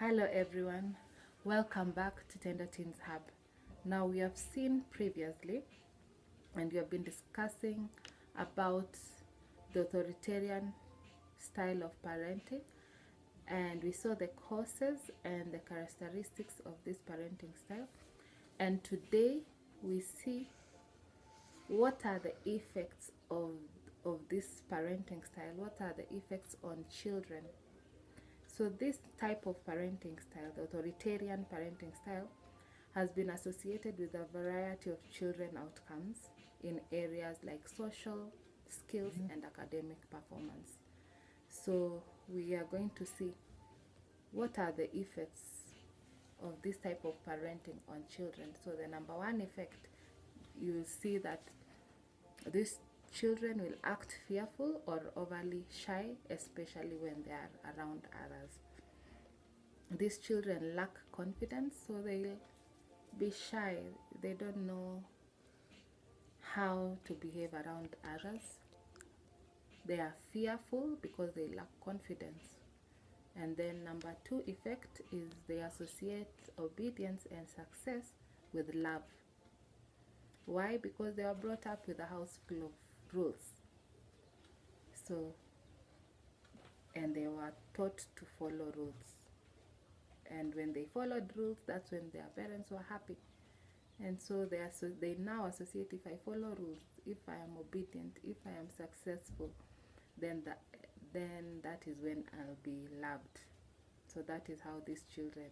Hello everyone, welcome back to Tender Teens Hub. Now we have seen previously and we have been discussing about the authoritarian style of parenting, and we saw the causes and the characteristics of this parenting style, and today we see what are the effects of this parenting style, what are the effects on children. So this type of parenting style, the authoritarian parenting style, has been associated with a variety of children outcomes in areas like social, skills, and academic performance. So we are going to see what are the effects of this type of parenting on children. So the number one effect, you'll see that these children will act fearful or overly shy, especially when they are around others. These children lack confidence, so they'll be shy. They don't know how to behave around others. They are fearful because they lack confidence. And then number two effect is they associate obedience and success with love. Why? Because they are brought up with a house full of rules. So, and they were taught to follow rules. And when they followed rules, that's when their parents were happy. And so they now associate, if I follow rules, if I am obedient, if I am successful, then that is when I'll be loved. So that is how these children,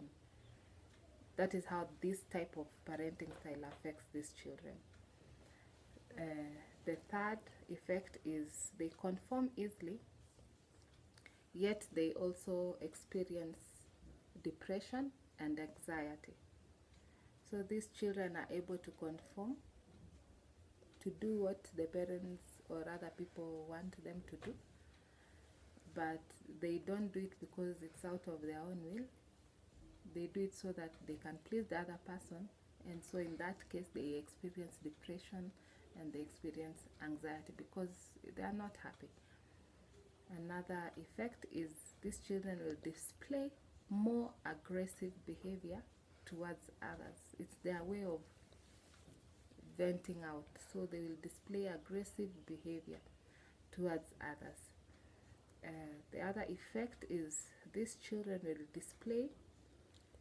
that is how this type of parenting style affects these children. The third effect is they conform easily, yet they also experience depression and anxiety. So these children are able to conform, to do what the parents or other people want them to do, but they don't do it because it's out of their own will. They do it so that they can please the other person, and so in that case they experience depression and they experience anxiety because they are not happy. Another effect is these children will display more aggressive behavior towards others. It's their way of venting out, so they will display aggressive behavior towards others. The other effect is these children will display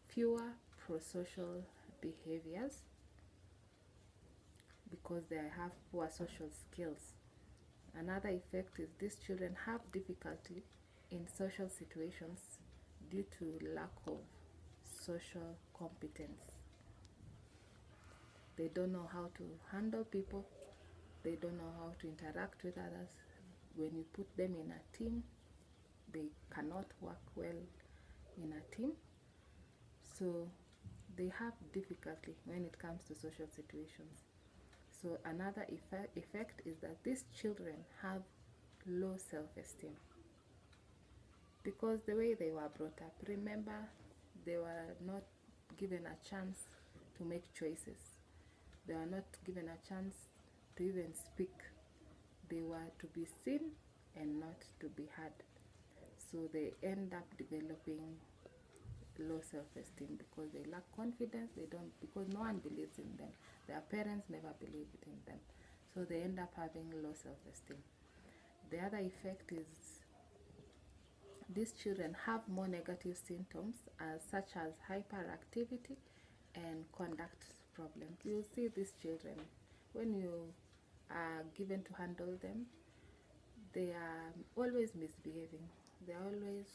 fewer prosocial behaviors because they have poor social skills. Another effect is these children have difficulty in social situations due to lack of social competence. They don't know how to handle people. They don't know how to interact with others. When you put them in a team, they cannot work well in a team. So they have difficulty when it comes to social situations. So another effect is that these children have low self-esteem because the way they were brought up. Remember, they were not given a chance to make choices. They were not given a chance to even speak. They were to be seen and not to be heard. So they end up developing low self-esteem because they lack confidence. Because no one believes in them. Their parents never believed in them. So they end up having low self-esteem. The other effect is these children have more negative symptoms such as hyperactivity and conduct problems. You'll see these children, when you are given to handle them, they are always misbehaving. They are always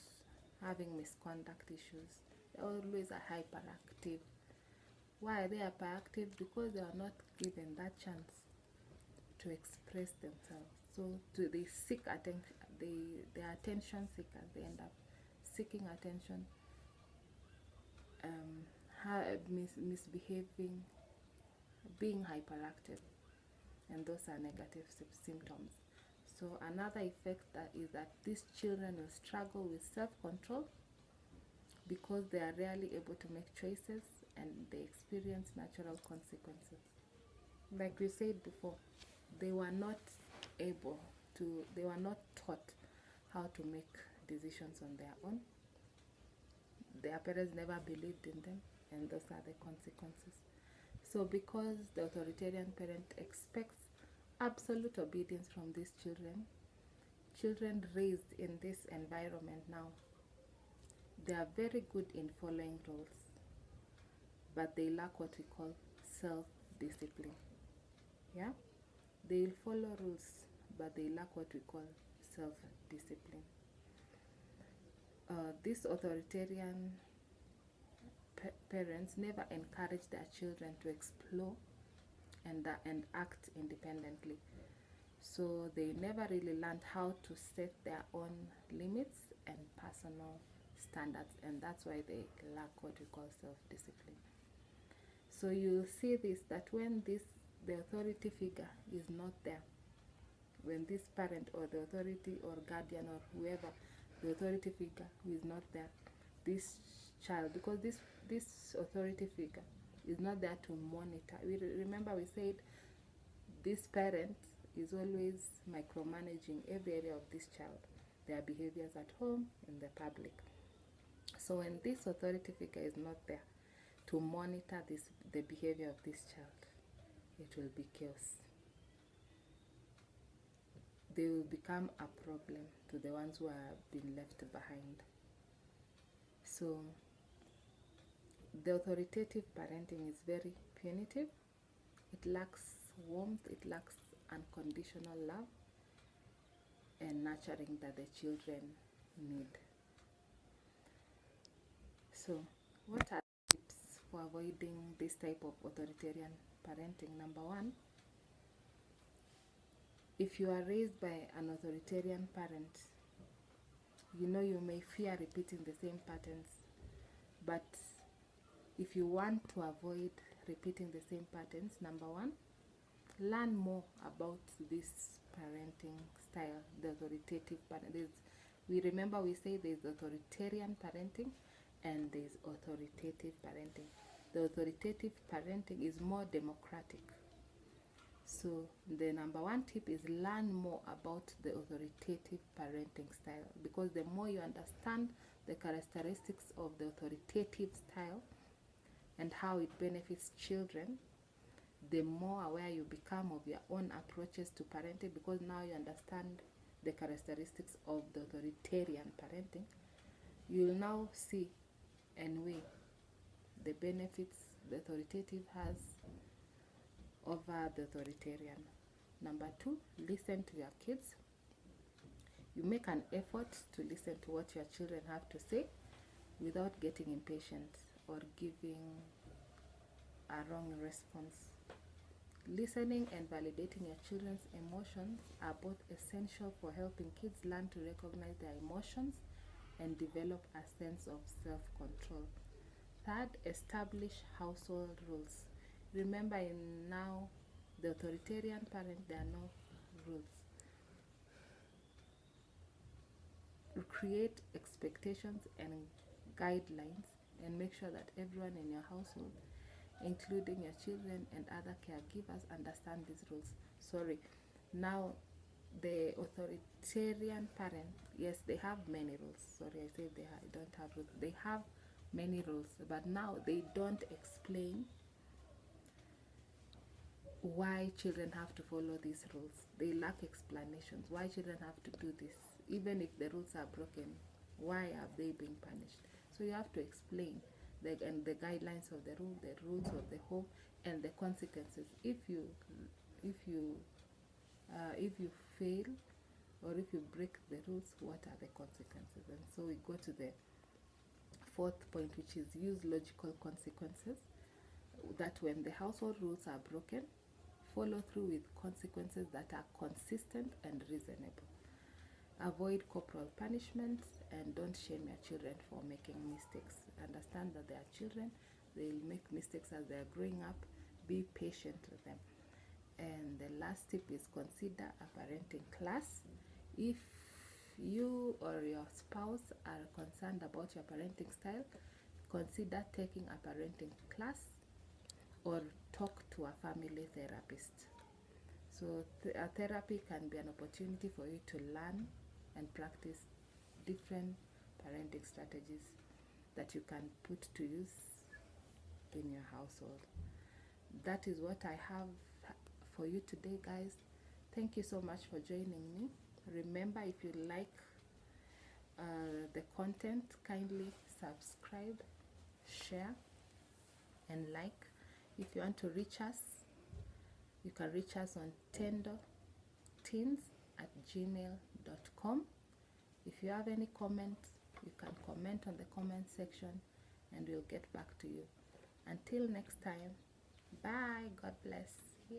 having misconduct issues. They always are hyperactive. Why are they hyperactive? Because they are not given that chance to express themselves. So they seek attention. They are attention seekers. They end up seeking attention, misbehaving, being hyperactive, and those are negative symptoms. So another effect is that these children will struggle with self-control because they are rarely able to make choices and they experience natural consequences. Like we said before, they were not taught how to make decisions on their own. their parents never believed in them, and those are the consequences. So because the authoritarian parent expects absolute obedience from these children raised in this environment now, they are very good in following rules, but they lack what we call self-discipline. Yeah? They will follow rules, but they lack what we call self-discipline. These authoritarian parents never encourage their children to explore and act independently. So they never really learned how to set their own limits and personal standards, and that's why they lack what we call self-discipline. So you'll see this, that when the authority figure is not there, when this parent or the authority or guardian or whoever, the authority figure who is not there, this child, because this authority figure is not there to monitor. Remember we said this parent is always micromanaging every area of this child, their behaviors at home, in the public. So when this authority figure is not there to monitor the behavior of this child, it will be chaos. They will become a problem to the ones who have been left behind. So the authoritative parenting is very punitive. It lacks warmth, it lacks unconditional love and nurturing that the children need. So what are tips for avoiding this type of authoritarian parenting? Number one, if you are raised by an authoritarian parent, you may fear repeating the same patterns, but if you want to avoid repeating the same patterns, number one, learn more about this parenting style, the authoritative parenting. We say there's authoritarian parenting and there's authoritative parenting. The authoritative parenting is more democratic. So the number one tip is learn more about the authoritative parenting style, because the more you understand the characteristics of the authoritative style and how it benefits children, the more aware you become of your own approaches to parenting, because now you understand the characteristics of the authoritarian parenting. You will now see and weigh the benefits the authoritative has over the authoritarian. Number two, listen to your kids. You make an effort to listen to what your children have to say without getting impatient or giving a wrong response. Listening and validating your children's emotions are both essential for helping kids learn to recognize their emotions and develop a sense of self-control. Third, establish household rules. Remember, in now the authoritarian parent, there are no rules. Create expectations and guidelines and make sure that everyone in your household, including your children and other caregivers, understand these rules. Now the authoritarian parent, yes, they have many rules. I said they don't have rules. They have many rules, but now they don't explain why children have to follow these rules. They lack explanations why children have to do this. Even if the rules are broken, why are they being punished? So you have to explain the guidelines of the rule, the rules of the home, and the consequences. If you fail or if you break the rules, what are the consequences? And so we go to the fourth point, which is use logical consequences. That when the household rules are broken, follow through with consequences that are consistent and reasonable. Avoid corporal punishment and don't shame your children for making mistakes. Understand that they are children, they will make mistakes as they are growing up. Be patient with them. And the last tip is consider a parenting class. If you or your spouse are concerned about your parenting style, consider taking a parenting class or talk to a family therapist. So a therapy can be an opportunity for you to learn and practice different parenting strategies. that you can put to use in your household. That is what I have for you today, guys. Thank you so much for joining me. Remember, if you like the content, kindly subscribe, share, and like. If you want to reach us, you can reach us on tenderteens@gmail.com. If you have any comments, you can comment on the comment section and we'll get back to you. Until next time, bye. God bless.